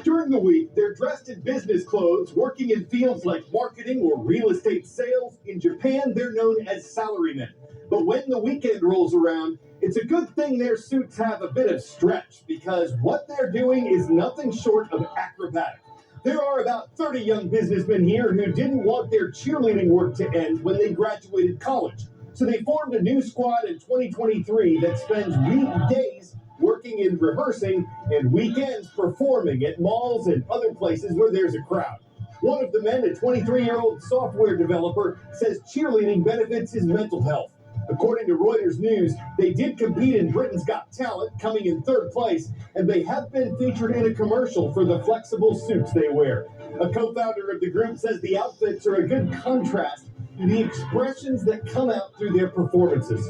During the week, they're dressed in business clothes, working in fields like marketing or real estate sales. In Japan, they're known as salarymen. But when the weekend rolls around, it's a good thing their suits have a bit of stretch, because what they're doing is nothing short of acrobatic. There are about 30 young businessmen here who didn't want their cheerleading work to end when they graduated college. So they formed a new squad in 2023 that spends weekdays working in rehearsing and weekends performing at malls and other places where there's a crowd. One of the men, a 23-year-old software developer, says cheerleading benefits his mental health. According to Reuters News, they did compete in Britain's Got Talent, coming in third place, and they have been featured in a commercial for the flexible suits they wear. A co-founder of the group says the outfits are a good contrast to the expressions that come out through their performances.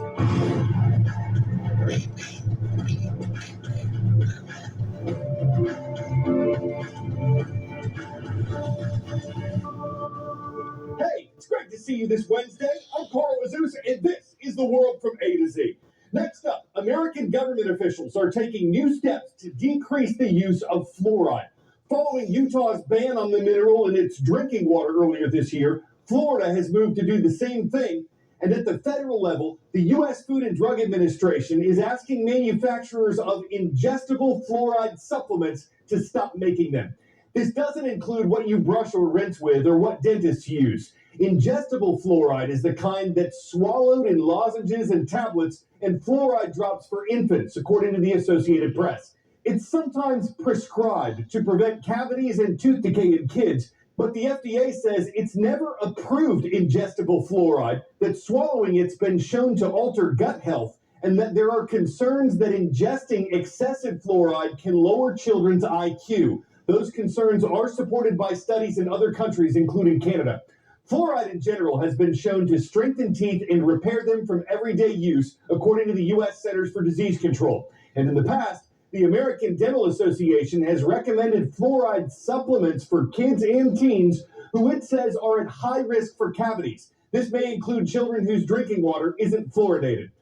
Hey, it's great to see you this Wednesday. I'm Carl Azusa, and this is the world from A to Z. Next up, American government officials are taking new steps to decrease the use of fluoride. Following Utah's ban on the mineral in its drinking water earlier this year, Florida has moved to do the same thing. And at the federal level, the U.S. Food and Drug Administration is asking manufacturers of ingestible fluoride supplements to stop making them. This doesn't include what you brush or rinse with or what dentists use. Ingestible fluoride is the kind that's swallowed in lozenges and tablets, and fluoride drops for infants, according to the Associated Press. It's sometimes prescribed to prevent cavities and tooth decay in kids, but the FDA says it's never approved ingestible fluoride, that swallowing it's been shown to alter gut health, and that there are concerns that ingesting excessive fluoride can lower children's IQ. Those concerns are supported by studies in other countries, including Canada. Fluoride in general has been shown to strengthen teeth and repair them from everyday use, according to the U.S. Centers for Disease Control. And in the past, the American Dental Association has recommended fluoride supplements for kids and teens who it says are at high risk for cavities. This may include children whose drinking water isn't fluoridated.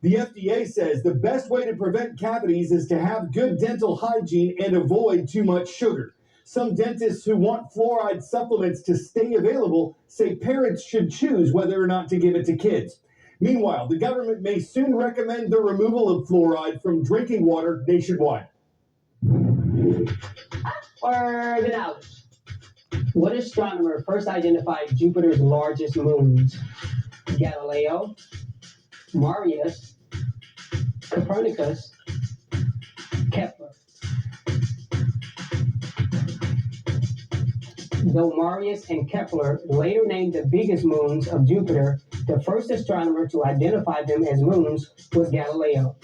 The FDA says the best way to prevent cavities is to have good dental hygiene and avoid too much sugar. Some dentists who want fluoride supplements to stay available say parents should choose whether or not to give it to kids. Meanwhile, the government may soon recommend the removal of fluoride from drinking water nationwide. Or the knowledge. What astronomer first identified Jupiter's largest moons? Galileo, Marius, Copernicus, Kepler. Though Marius and Kepler later named the biggest moons of Jupiter, the first astronomer to identify them as moons was Galileo.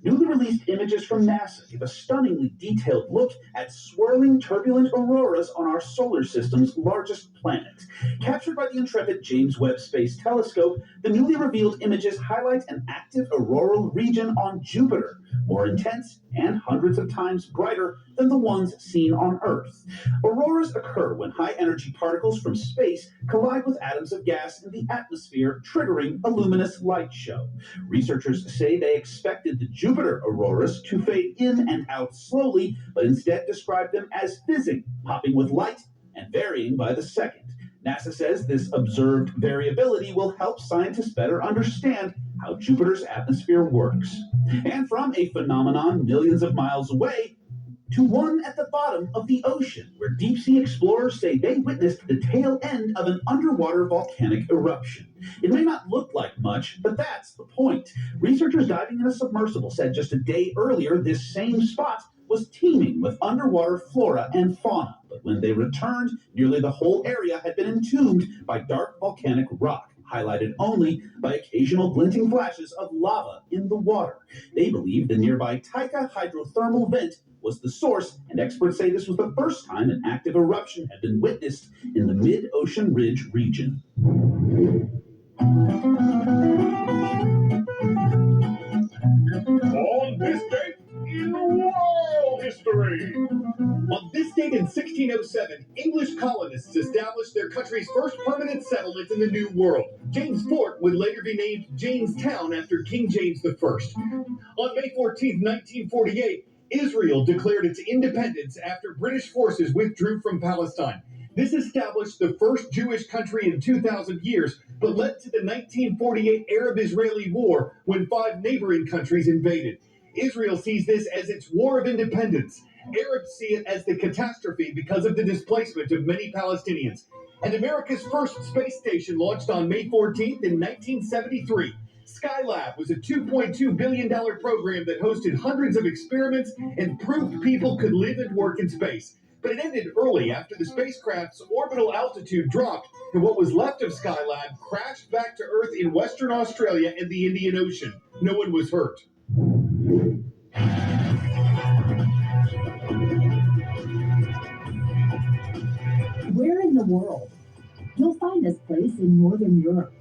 Newly released images from NASA give a stunningly detailed look at swirling turbulent auroras on our solar system's largest planet. Captured by the intrepid James Webb Space Telescope, the newly revealed images highlight an active auroral region on Jupiter, more intense and hundreds of times brighter than the ones seen on Earth. Auroras occur when high-energy particles from space collide with atoms of gas in the atmosphere, triggering a luminous light show. Researchers say they expected the Jupiter auroras to fade in and out slowly, but instead described them as fizzing, popping with light, and varying by the second. NASA says this observed variability will help scientists better understand how Jupiter's atmosphere works. And from a phenomenon millions of miles away to one at the bottom of the ocean, where deep-sea explorers say they witnessed the tail end of an underwater volcanic eruption. It may not look like much, but that's the point. Researchers diving in a submersible said just a day earlier this same spot was teeming with underwater flora and fauna. But when they returned, nearly the whole area had been entombed by dark volcanic rock, highlighted only by occasional glinting flashes of lava in the water. They believe the nearby Taika hydrothermal vent was the source, and experts say this was the first time an active eruption had been witnessed in the mid-ocean ridge region. On this date in world history. On this date Made in 1607, English colonists established their country's first permanent settlement in the New World. James Fort would later be named Jamestown after King James I. On May 14, 1948, Israel declared its independence after British forces withdrew from Palestine. This established the first Jewish country in 2,000 years, but led to the 1948 Arab-Israeli War when 5 neighboring countries invaded. Israel sees this as its war of independence. Arabs see it as the catastrophe because of the displacement of many Palestinians. And America's first space station launched on May 14th in 1973. Skylab was a $2.2 billion program that hosted hundreds of experiments and proved people could live and work in space. But it ended early after the spacecraft's orbital altitude dropped and what was left of Skylab crashed back to Earth in Western Australia and the Indian Ocean. No one was hurt. Where in the world? You'll find this place in Northern Europe.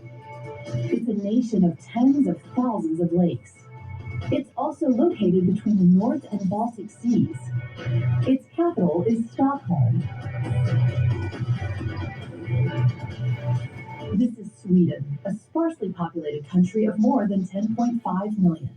It's a nation of tens of thousands of lakes. It's also located between the North and Baltic Seas. Its capital is Stockholm. This is Sweden, a sparsely populated country of more than 10.5 million.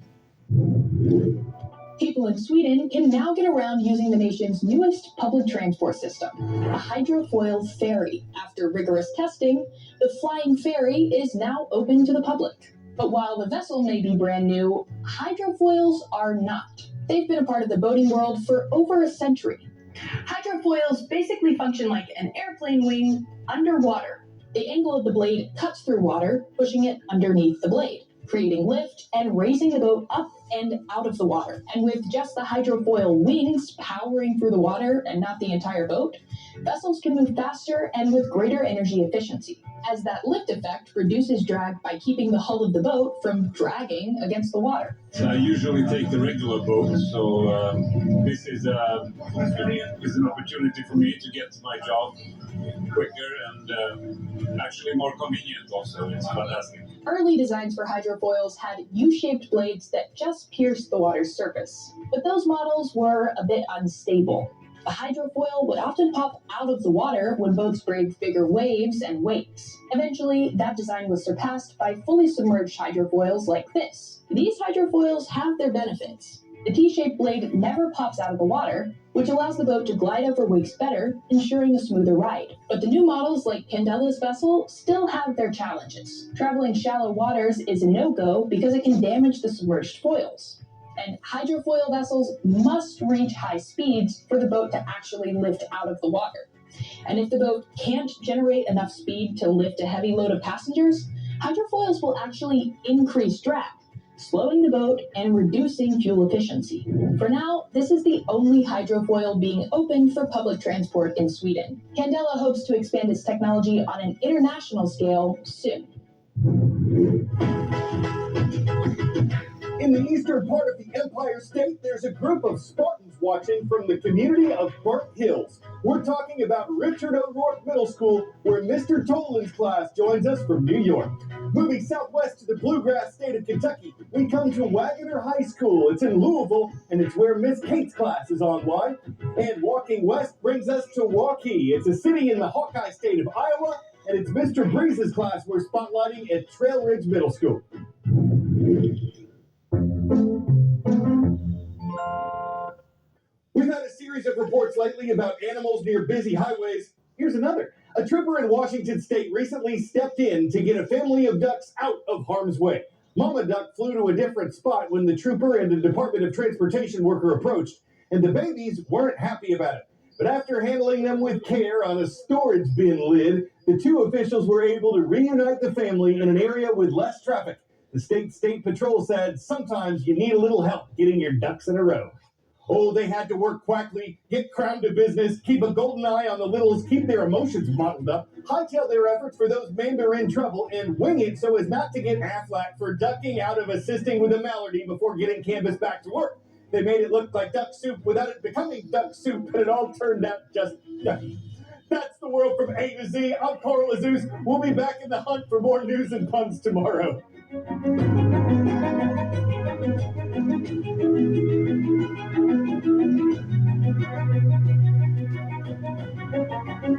People in Sweden can now get around using the nation's newest public transport system, a hydrofoil ferry. After rigorous testing, the flying ferry is now open to the public. But while the vessel may be brand new, hydrofoils are not. They've been a part of the boating world for over a century. Hydrofoils basically function like an airplane wing underwater. The angle of the blade cuts through water, pushing it underneath the blade, creating lift and raising the boat up and out of the water. And with just the hydrofoil wings powering through the water and not the entire boat, vessels can move faster and with greater energy efficiency, as that lift effect reduces drag by keeping the hull of the boat from dragging against the water. I usually take the regular boat, so this is an opportunity for me to get to my job quicker and actually more convenient also. It's fantastic. Early designs for hydrofoils had U-shaped blades that just pierced the water's surface, but those models were a bit unstable. The hydrofoil would often pop out of the water when boats braved bigger waves and wakes. Eventually, that design was surpassed by fully submerged hydrofoils like this. These hydrofoils have their benefits. The T-shaped blade never pops out of the water, which allows the boat to glide over wakes better, ensuring a smoother ride. But the new models like Candella's vessel still have their challenges. Traveling shallow waters is a no-go because it can damage the submerged foils. And hydrofoil vessels must reach high speeds for the boat to actually lift out of the water. And if the boat can't generate enough speed to lift a heavy load of passengers, hydrofoils will actually increase drag, slowing the boat and reducing fuel efficiency. For now, this is the only hydrofoil being opened for public transport in Sweden. Candela hopes to expand its technology on an international scale soon. In the eastern part of the Empire State, there's a group of Spartans watching from the community of Burnt Hills. We're talking about Richard O'Rourke Middle School, where Mr. Tolan's class joins us from New York. Moving southwest to the bluegrass state of Kentucky, we come to Wagoner High School. It's in Louisville, and it's where Miss Kate's class is on. Why? And walking west brings us to Waukee. It's a city in the Hawkeye state of Iowa, and it's Mr. Breeze's class we're spotlighting at Trail Ridge Middle School. We've had a series of reports lately about animals near busy highways. Here's another. A trooper in Washington state recently stepped in to get a family of ducks out of harm's way. Mama duck flew to a different spot when the trooper and the Department of Transportation worker approached, and the babies weren't happy about it. But after handling them with care on a storage bin lid, the two officials were able to reunite the family in an area with less traffic. The state patrol said sometimes you need a little help getting your ducks in a row. Oh, they had to work quickly, get crowned to business, keep a golden eye on the littles, keep their emotions bottled up, hightail their efforts for those men that are in trouble, and wing it so as not to get Aflac for ducking out of assisting with a malady before getting Canvas back to work. They made it look like duck soup without it becoming duck soup, but it all turned out just duck. That's the world from A to Z. I'm Carl Azus. We'll be back in the hunt for more news and puns tomorrow.